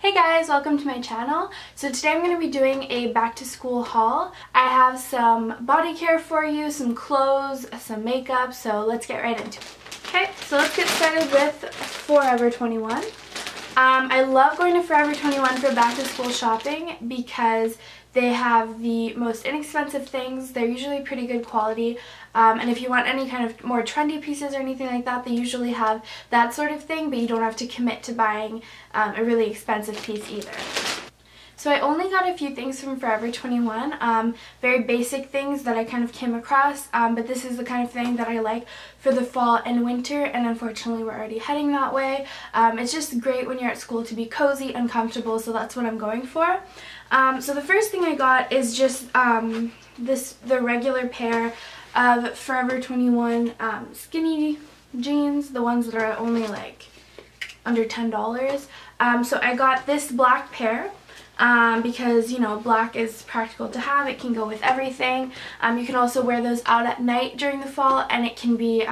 Hey guys, welcome to my channel. So today I'm going to be doing a back to school haul. I have some body care for you, some clothes, some makeup, so let's get right into it. Okay, so let's get started with Forever 21. I love going to Forever 21 for back to school shopping because they have the most inexpensive things. They're usually pretty good quality. And if you want any kind of more trendy pieces or anything like that, they usually have that sort of thing, but you don't have to commit to buying a really expensive piece either. So I only got a few things from Forever 21, very basic things that I kind of came across, but this is the kind of thing that I like for the fall and winter, and unfortunately we're already heading that way. It's just great when you're at school to be cozy and comfortable, so that's what I'm going for. So the first thing I got is just the regular pair of Forever 21 skinny jeans, the ones that are only like under $10. So I got this black pair. Because, you know, black is practical to have. It can go with everything. You can also wear those out at night during the fall, and it can be,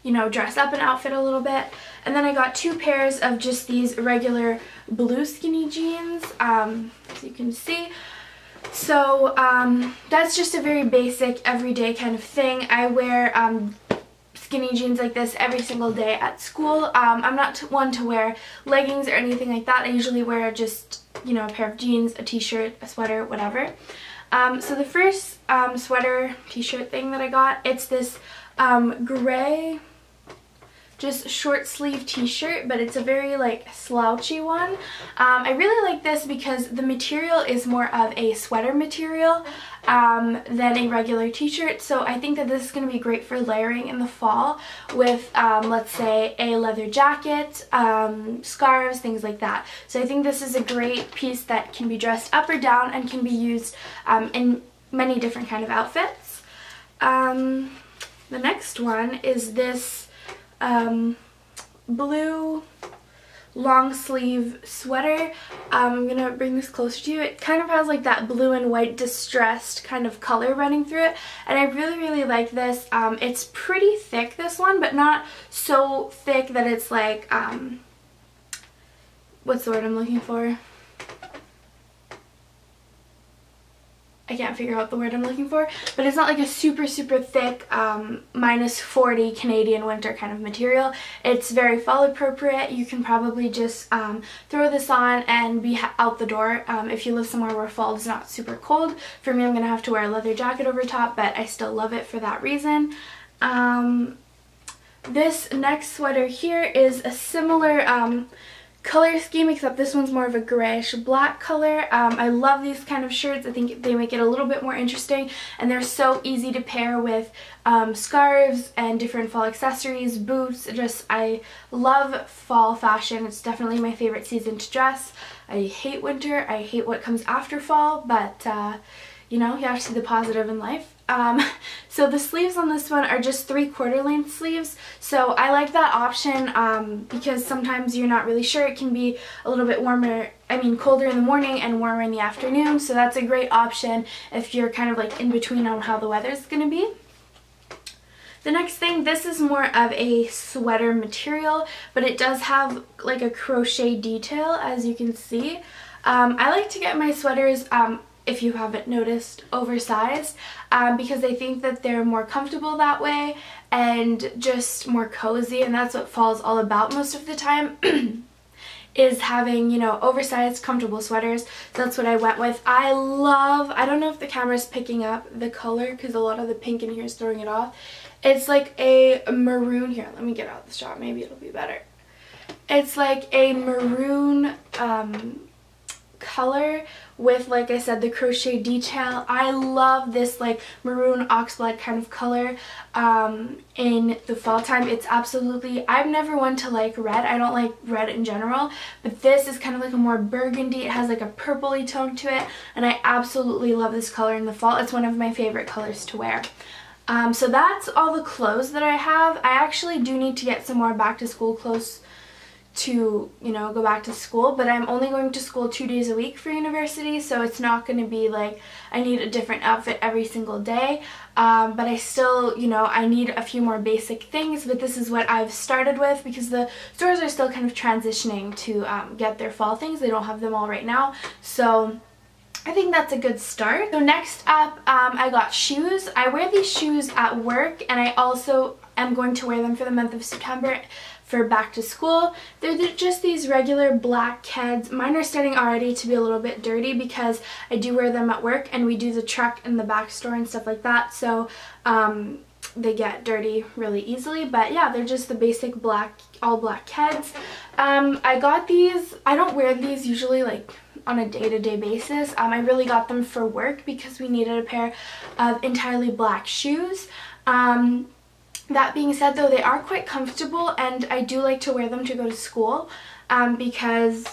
you know, dress up an outfit a little bit. And then I got two pairs of just these regular blue skinny jeans, as you can see. So that's just a very basic, everyday kind of thing. I wear skinny jeans like this every single day at school. I'm not one to wear leggings or anything like that. I usually wear just, you know, a pair of jeans, a t-shirt, a sweater, whatever. So the first sweater t-shirt thing that I got, it's this gray, just short sleeve t-shirt, but it's a very like slouchy one. I really like this because the material is more of a sweater material than a regular t-shirt, so I think that this is going to be great for layering in the fall with let's say a leather jacket, scarves, things like that. So I think this is a great piece that can be dressed up or down and can be used in many different kind of outfits. The next one is this blue long sleeve sweater. I'm gonna bring this closer to you. It kind of has like that blue and white distressed kind of color running through it, and I really like this. It's pretty thick, this one, but not so thick that it's like what's the word I'm looking for? I can't figure out the word I'm looking for, but it's not like a super thick -40 Canadian winter kind of material. It's very fall appropriate. You can probably just throw this on and be out the door if you live somewhere where fall is not super cold. For me, I'm going to have to wear a leather jacket over top, but I still love it for that reason. This next sweater here is a similar color scheme, except this one's more of a grayish black color. I love these kind of shirts. I think they make it a little bit more interesting, and they're so easy to pair with scarves and different fall accessories, boots. I love fall fashion. It's definitely my favorite season to dress. I hate winter. I hate what comes after fall, but you know, you have to see the positive in life. So the sleeves on this one are just 3/4 length sleeves, so I like that option because sometimes you're not really sure. It can be a little bit warmer, colder in the morning and warmer in the afternoon, so that's a great option if you're kind of like in between on how the weather's gonna be. The next thing, this is more of a sweater material, but it does have like a crochet detail, as you can see. I like to get my sweaters, if you haven't noticed, oversized, because I think that they're more comfortable that way and just more cozy, and that's what fall's all about most of the time. Is having, you know, oversized, comfortable sweaters. So that's what I went with. I don't know if the camera's picking up the color because a lot of the pink in here is throwing it off. It's like a maroon, here, let me get out the shot, maybe it'll be better. It's like a maroon color with, like I said, the crochet detail. I love this like maroon oxblood kind of color in the fall time. It's absolutely, I'm never one to like red. I don't like red in general, but this is kind of like a more burgundy. It has like a purpley tone to it, and I absolutely love this color in the fall. It's one of my favorite colors to wear. So that's all the clothes that I have. I actually do need to get some more back to school clothes to, you know, go back to school, but I'm only going to school 2 days a week for university, so it's not going to be like I need a different outfit every single day, but I still, you know, I need a few more basic things, but this is what I've started with because the stores are still kind of transitioning to get their fall things. They don't have them all right now, so I think that's a good start. So next up, I got shoes. I wear these shoes at work, and I also am going to wear them for the month of September for back to school. They're just these regular black Keds. Mine are starting already to be a little bit dirty because I do wear them at work and we do the truck and the back store and stuff like that, so they get dirty really easily. But yeah, they're just the basic black, all black Keds. I got these. I don't wear these usually like on a day-to-day basis. I really got them for work because we needed a pair of entirely black shoes. That being said, though, they are quite comfortable, and I do like to wear them to go to school because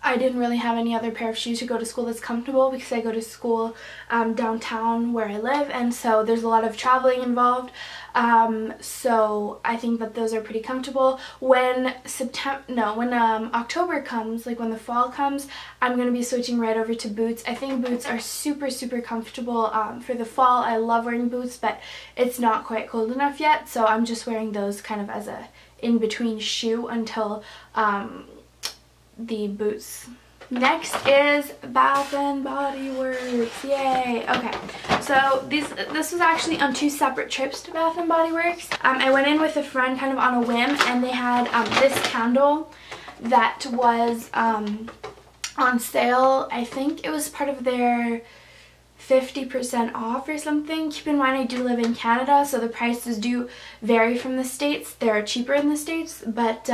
I didn't really have any other pair of shoes to go to school that's comfortable because I go to school downtown where I live, and so there's a lot of traveling involved. So I think that those are pretty comfortable. When October comes, like when the fall comes, I'm going to be switching right over to boots. I think boots are super comfortable for the fall. I love wearing boots, but it's not quite cold enough yet, so I'm just wearing those kind of as a in-between shoe until the boots. Next is Bath and Body Works. Yay! Okay, so this was actually on 2 separate trips to Bath and Body Works. I went in with a friend kind of on a whim, and they had this candle that was on sale. I think it was part of their 50% off or something. Keep in mind I do live in Canada, so the prices do vary from the States. They're cheaper in the States, but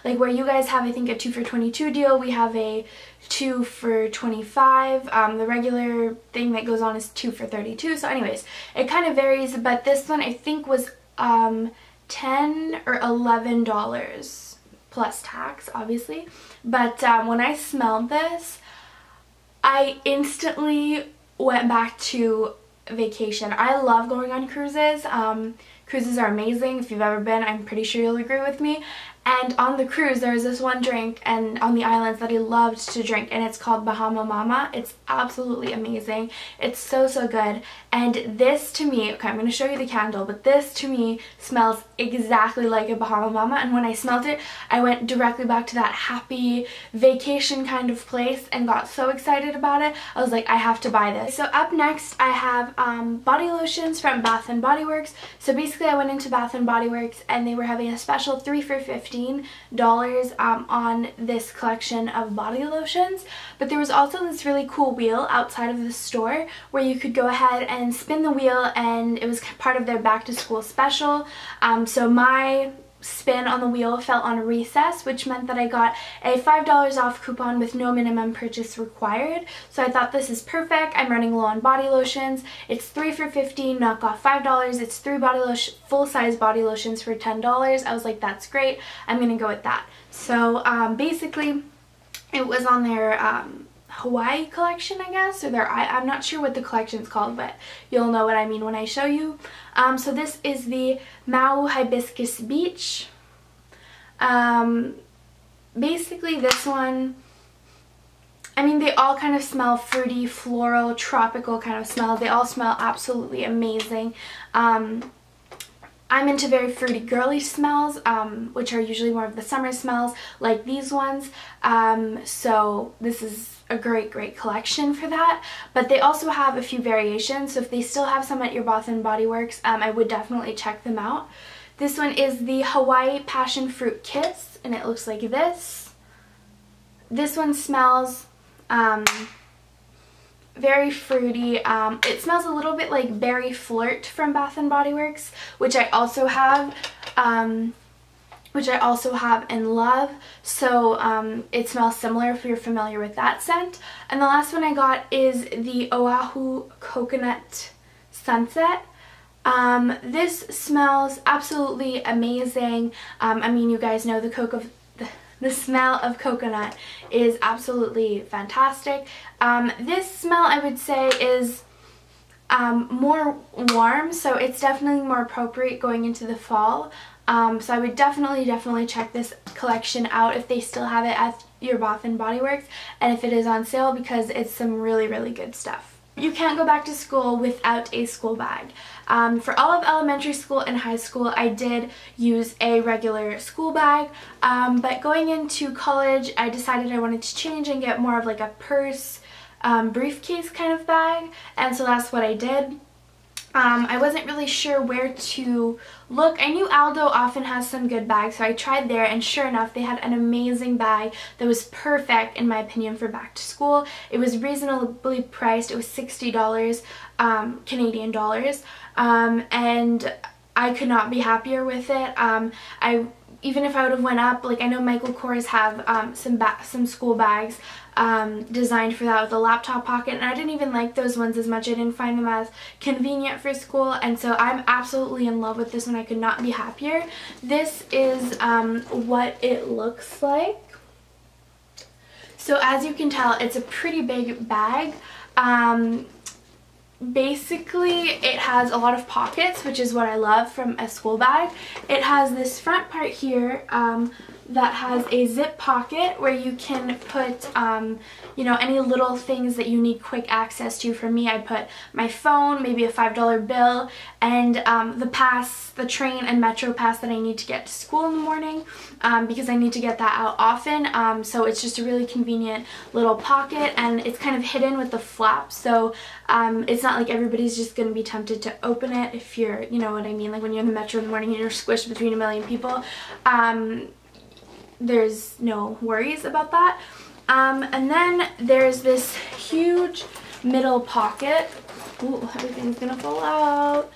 like where you guys have, I think, a 2 for $22 deal, we have a 2 for $25. The regular thing that goes on is 2 for $32. So anyways, it kind of varies, but this one I think was $10 or $11 plus tax, obviously. But when I smelled this, I instantly went back to vacation. I love going on cruises. Cruises are amazing. If you've ever been, I'm pretty sure you'll agree with me. And on the cruise, there was this one drink and on the islands that I loved to drink, and it's called Bahama Mama. It's absolutely amazing. It's so good. And this to me, okay, I'm going to show you the candle, but this to me smells exactly like a Bahama Mama, and when I smelled it, I went directly back to that happy vacation kind of place and got so excited about it. I was like, I have to buy this. So up next, I have body lotions from Bath and Body Works. So basically, I went into Bath and Body Works and they were having a special 3 for $15 on this collection of body lotions, but there was also this really cool wheel outside of the store where you could go ahead and spin the wheel, and it was part of their back to school special. So my spin on the wheel fell on recess, which meant that I got a $5 off coupon with no minimum purchase required. So I thought this is perfect. I'm running low on body lotions. It's 3 for $15, knock off $5. It's 3 full-size body lotions for $10. I was like, that's great. I'm gonna go with that. So basically, it was on their Hawaii collection, I guess, or I'm not sure what the collection's called, but you'll know what I mean when I show you. So this is the Mau Hibiscus Beach. Basically this one, I mean, they all kind of smell fruity, floral, tropical kind of smell. They all smell absolutely amazing. I'm into very fruity, girly smells, which are usually more of the summer smells, like these ones. So this is a great collection for that. But they also have a few variations, so if they still have some at your Bath and Body Works, I would definitely check them out. This one is the Hawaii Passion Fruit Kiss, and it looks like this. This one smells very fruity. It smells a little bit like Berry Flirt from Bath and Body Works, which I also have and love. So it smells similar if you're familiar with that scent. And the last one I got is the Oahu Coconut Sunset. This smells absolutely amazing. I mean, you guys know the smell of coconut is absolutely fantastic. This smell, I would say, is more warm, so it's definitely more appropriate going into the fall. So I would definitely check this collection out if they still have it at your Bath & Body Works and if it is on sale, because it's some really good stuff. You can't go back to school without a school bag. For all of elementary school and high school, I did use a regular school bag, but going into college, I decided I wanted to change and get more of like a purse, briefcase kind of bag, and so that's what I did. I wasn't really sure where to look. I knew Aldo often has some good bags, so I tried there, and sure enough, they had an amazing bag that was perfect, in my opinion, for back to school. It was reasonably priced. It was $60 Canadian dollars, and I could not be happier with it. Even if I would have went up, like I know Michael Kors have some school bags designed for that with a laptop pocket, and I didn't even like those ones as much. I didn't find them as convenient for school, and so I'm absolutely in love with this one. I could not be happier. This is what it looks like. So as you can tell, it's a pretty big bag. Basically, it has a lot of pockets, which is what I love from a school bag. It has this front part here that has a zip pocket where you can put you know, any little things that you need quick access to. For me, I put my phone, maybe a $5 bill, and the train and metro pass that I need to get to school in the morning, because I need to get that out often. So it's just a really convenient little pocket, and it's kind of hidden with the flap, so it's not like everybody's just going to be tempted to open it if you're, you know what I mean, like when you're in the metro in the morning and you're squished between a million people. There's no worries about that. And then there's this huge middle pocket. Ooh, everything's gonna fall out.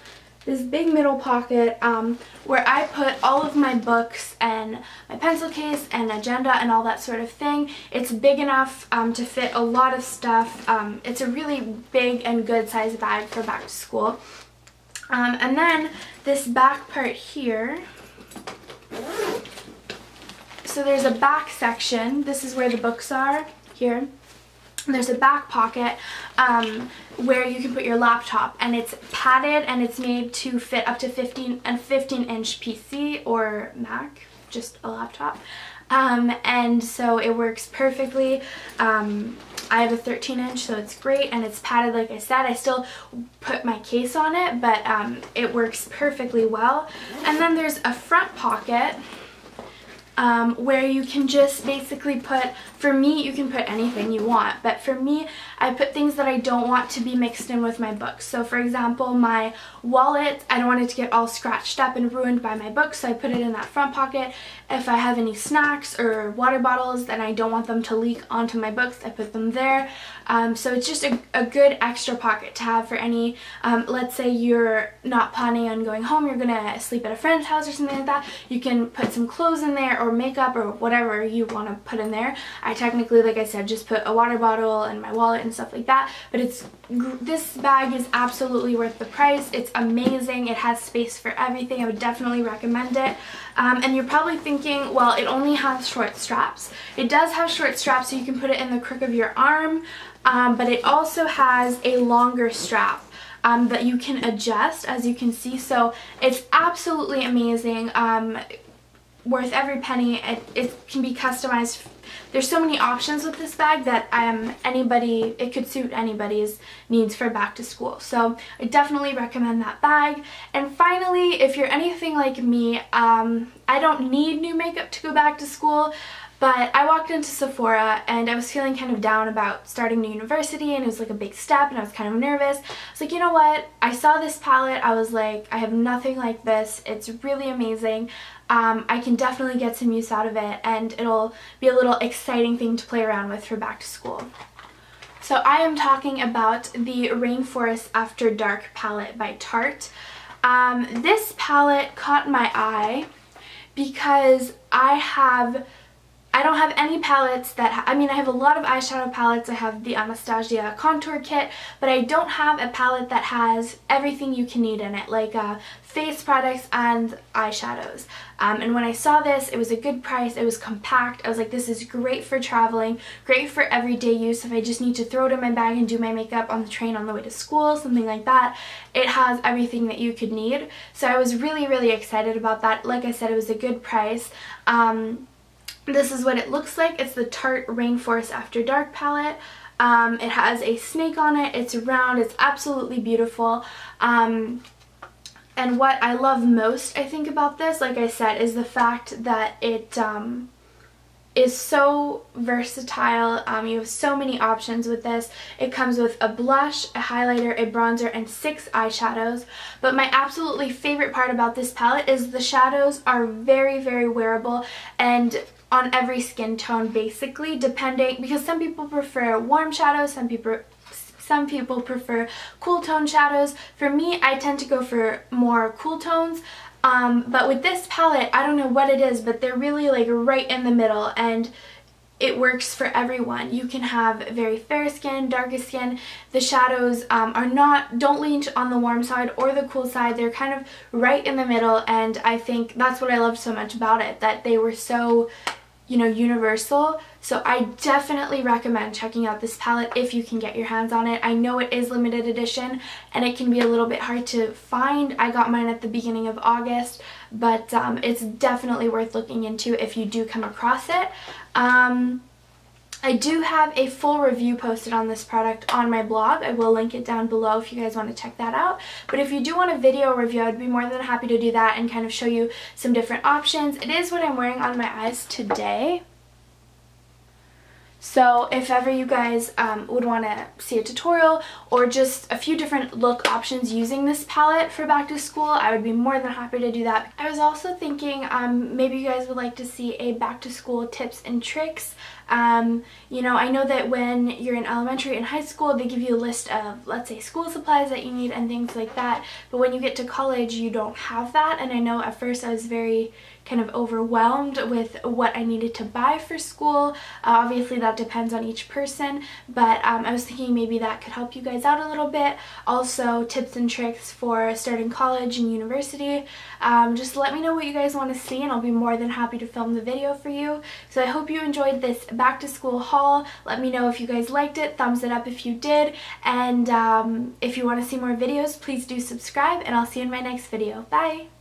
This big middle pocket where I put all of my books and my pencil case and agenda and all that sort of thing. It's big enough to fit a lot of stuff. It's a really big and good size bag for back to school. And then this back part here. So there's a back section. This is where the books are, here. There's a back pocket where you can put your laptop, and it's padded and it's made to fit up to a 15-inch PC or Mac, just a laptop. And so it works perfectly. I have a 13-inch, so it's great, and it's padded like I said. I still put my case on it, but it works perfectly well. And then there's a front pocket where you can just basically put, for me, you can put anything you want, but for me, I put things that I don't want to be mixed in with my books. So for example, my wallet, I don't want it to get all scratched up and ruined by my books, so I put it in that front pocket. If I have any snacks or water bottles and I don't want them to leak onto my books, I put them there. So it's just a good extra pocket to have for any, let's say you're not planning on going home, you're gonna sleep at a friend's house or something like that, you can put some clothes in there or makeup or whatever you want to put in there. I technically, like I said, just put a water bottle and my wallet and stuff like that, but this bag is absolutely worth the price. It's amazing. It has space for everything. I would definitely recommend it. And you're probably thinking, well, it only has short straps. It does have short straps, so you can put it in the crook of your arm, but it also has a longer strap that you can adjust, as you can see. So it's absolutely amazing. Worth every penny. It can be customized. There's so many options with this bag that it could suit anybody's needs for back to school. So I definitely recommend that bag. And finally, if you're anything like me, I don't need new makeup to go back to school, but I walked into Sephora and I was feeling kind of down about starting new university, and it was like a big step and I was kind of nervous. I was like, you know what? I saw this palette. I was like, I have nothing like this. It's really amazing. I can definitely get some use out of it, and it'll be a little exciting thing to play around with for back to school. So I am talking about the Rainforest After Dark palette by Tarte. This palette caught my eye because I I don't have any palettes that, I mean, I have a lot of eyeshadow palettes. I have the Anastasia contour kit, but I don't have a palette that has everything you can need in it, like face products and eyeshadows. And when I saw this, it was a good price. It was compact. I was like, this is great for traveling, great for everyday use. If I just need to throw it in my bag and do my makeup on the train on the way to school, something like that, it has everything that you could need. So I was really, really excited about that. Like I said, it was a good price. This is what it looks like. It's the Tarte Rainforest After Dark palette. It has a snake on it. It's round. It's absolutely beautiful. And what I love most, I think, about this, like I said, is the fact that it is so versatile. You have so many options with this. It comes with a blush, a highlighter, a bronzer, and 6 eyeshadows. But my absolutely favorite part about this palette is the shadows are very, very wearable and on every skin tone, basically, depending, because some people prefer warm shadows, some people prefer cool tone shadows. For me, I tend to go for more cool tones, but with this palette, I don't know what it is, but they're really like right in the middle, and it works for everyone. You can have very fair skin, darker skin. The shadows don't lean on the warm side or the cool side. They're kind of right in the middle, and I think that's what I loved so much about it, that they were so, you know, universal. So I definitely recommend checking out this palette if you can get your hands on it. I know it is limited edition and it can be a little bit hard to find. I got mine at the beginning of August, but it's definitely worth looking into if you do come across it. I do have a full review posted on this product on my blog. I will link it down below if you guys want to check that out. But if you do want a video review, I'd be more than happy to do that and kind of show you some different options. It is what I'm wearing on my eyes today. So if ever you guys would want to see a tutorial or just a few different look options using this palette for back to school, I would be more than happy to do that. I was also thinking maybe you guys would like to see a back to school tips and tricks. You know, I know that when you're in elementary and high school, they give you a list of, let's say, school supplies that you need and things like that. But when you get to college, you don't have that. And I know at first I was very kind of overwhelmed with what I needed to buy for school. Obviously that depends on each person, but I was thinking maybe that could help you guys out a little bit. Also, tips and tricks for starting college and university. Just let me know what you guys want to see and I'll be more than happy to film the video for you. So I hope you enjoyed this back to school haul. Let me know if you guys liked it, thumbs it up if you did, and if you want to see more videos, please do subscribe, and I'll see you in my next video. Bye!